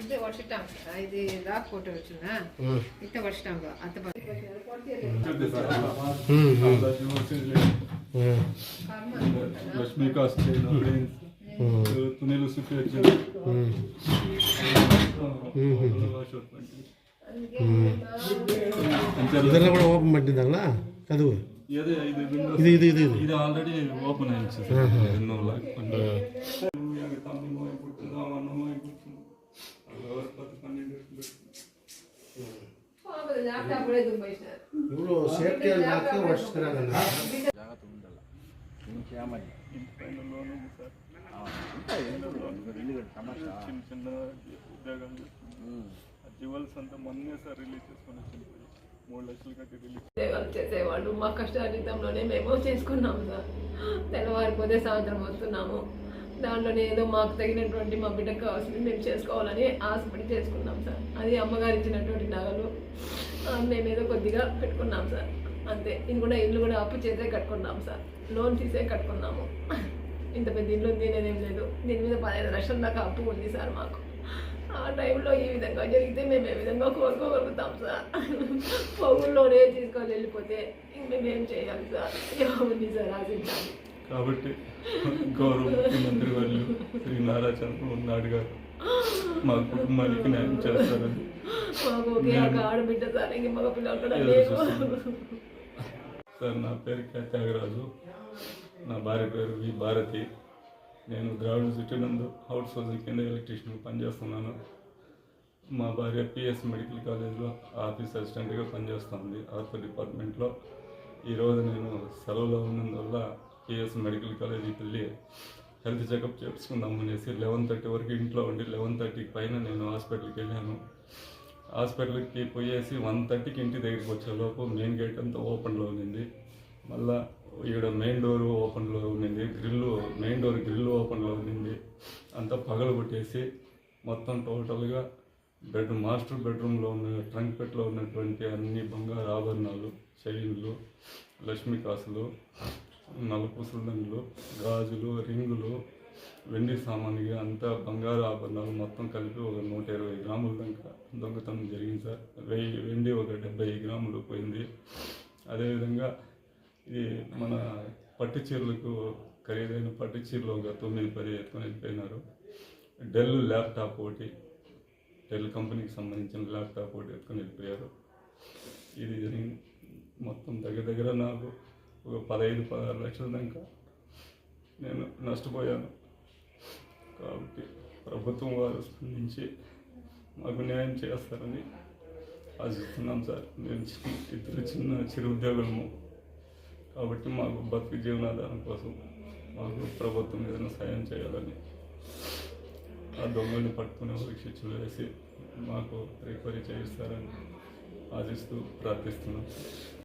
ಇದ್ದೆ ವರ್ಷಿಟ್ಟಾಂ ಇದು lock photo వచ్చినా ಇತ್ತ ವರ್ಷಿಟ್ಟಾಂ ಅಂತ ಲಕ್ಷ್ಮೀ ಕಾಸ್ತೆ ತುನೇಲು ಸುಖಿ ಇದೆಲ್ಲ ಕೂಡ ಓಪನ್ ಮಾಡಿದ್ದಲ್ಲ ಅದು ಇದು ಆಲ್ರೆಡಿ ಓಪನ್ ಆಯ್ತು ಸರ್ 200 ಲಕ್ಷ ఇప్పుడు సేఫ్టీ నాకు వస్తున్నారన్న జాగ్రత్త ఉండాలి ఇంకేమని ఇంటిపైన లోన్ ఉంది సార్ చిన్న చిన్న ఉద్యోగాలు జ్యువెల్స్ అంతా మొన్నే సార్ రిలీజ్ చేసుకొని వచ్చింది 3 లక్షలు కట్టి రిలీజ్ చేసేవాళ్ళు మా కష్టార్జితంలోనే మేము చేసుకున్నాము సార్. తెల్లవారిపోతే సాయంత్రం వస్తున్నాము. దాంట్లోనే ఏదో మాకు తగినటువంటి మా బిడ్డకు కావాల్సింది మేము చేసుకోవాలని ఆశపడి చేసుకున్నాం సార్. అది అమ్మగారు ఇచ్చినటువంటి నగలు మేమేదో కొద్దిగా పెట్టుకున్నాం సార్, అంతే. ఇది కూడా ఇల్లు కూడా అప్పు చేసే కట్టుకున్నాం సార్, లోన్ తీసే కట్టుకున్నాము. ఇంత పెద్ద ఇల్లు ఉంది అనేదేం లేదు. దీని మీద 15 లక్షల దాకా అప్పు ఉంది సార్ మాకు. ఆ టైంలో ఈ విధంగా జరిగితే మేము ఏ విధంగా కోరుకోగలుగుతాం సార్? పొగుల్లోనే తీసుకొని వెళ్ళిపోతే ఇంక మేమేం చేయాలి సార్? ఉంది సార్ ఆశించాలి. కాబట్టి గౌరవ ముఖ్యమంత్రి వర్యులు శ్రీ నారా చంద్రబాబు నాయుడు గారు మా కుటుంబానికి న్యాయం చేస్తారని మాకు ఒకే ఒక ఆడబిడ్డ సార్, ఇంక మగ పిల్లలు కూడా లేరు సార్. నా పేరు కె త్యాగరాజు, నా భార్య పేరు వి భారతి. నేను ద్రావిడ సిటీ నందు అవుట్ సోర్సింగ్ కింద ఎలక్ట్రీషియన్ పనిచేస్తున్నాను. మా భార్య పిఎస్ మెడికల్ కాలేజ్లో ఆఫీస్ అసిస్టెంట్గా పనిచేస్తుంది ఆర్థో డిపార్ట్మెంట్లో. ఈరోజు నేను సెలవులో ఉన్నందువల్ల పిఎస్ మెడికల్ కాలేజీకి వెళ్ళి హెల్త్ చెకప్ చేసుకుందాం అనేసి 11:30 వరకు ఇంట్లో ఉండి 11:30 పైన నేను హాస్పిటల్కి వెళ్ళాను. హాస్పిటల్కి పోయేసి 1:30కి ఇంటి దగ్గరికి వచ్చేలోపు మెయిన్ గేట్ అంతా ఓపెన్లో ఉన్నింది. మళ్ళీ ఈడ మెయిన్ డోర్ ఓపెన్లో ఉన్నింది, మెయిన్ డోర్ గ్రిల్ ఓపెన్లో ఉన్నింది. అంతా పగలగొట్టేసి మొత్తం టోటల్గా మాస్టర్ బెడ్రూమ్లో ఉన్న ట్రంక్ పెట్లో ఉన్నటువంటి అన్ని బంగారు ఆభరణాలు, చైన్లు, లక్ష్మీ కాసులు, నలుపూసల దండలు, గాజులు, రింగులు, వెండి సామాన్లుగా అంతా బంగారు ఆభరణాలు మొత్తం కలిపి ఒక 120 గ్రాముల దాకా దొంగతనం జరిగింది సార్. వెండి ఒక 70 గ్రాములు పోయింది. అదేవిధంగా ఇది మన పట్టు చీరలకు ఖరీదైన పట్టు చీరలు ఒక 9-10 ఎత్తుకొని వెళ్ళిపోయినారు. డెల్ ల్యాప్టాప్ ఒకటి, డెల్ కంపెనీకి సంబంధించిన ల్యాప్టాప్ ఒకటి ఎత్తుకొని వెళ్ళిపోయారు. ఇది జరిగింది. మొత్తం దగ్గర నాకు ఒక 15-16 లక్షల దాకా నేను నష్టపోయాను. కాబట్టి ప్రభుత్వం వారు స్పందించి మాకు న్యాయం చేస్తారని ఆశిస్తున్నాం సార్. మేము ఇద్దరు చిరు ఉద్యోగులము కాబట్టి మాకు బతుకు జీవనాధారం కోసం మాకు ప్రభుత్వం ఏదైనా సాయం చేయాలని, ఆ దొంగల్ని పట్టుకునే వారికి శిక్షలు వేసి మాకు రికవరీ చేయిస్తారని ఆశిస్తూ ప్రార్థిస్తున్నాం.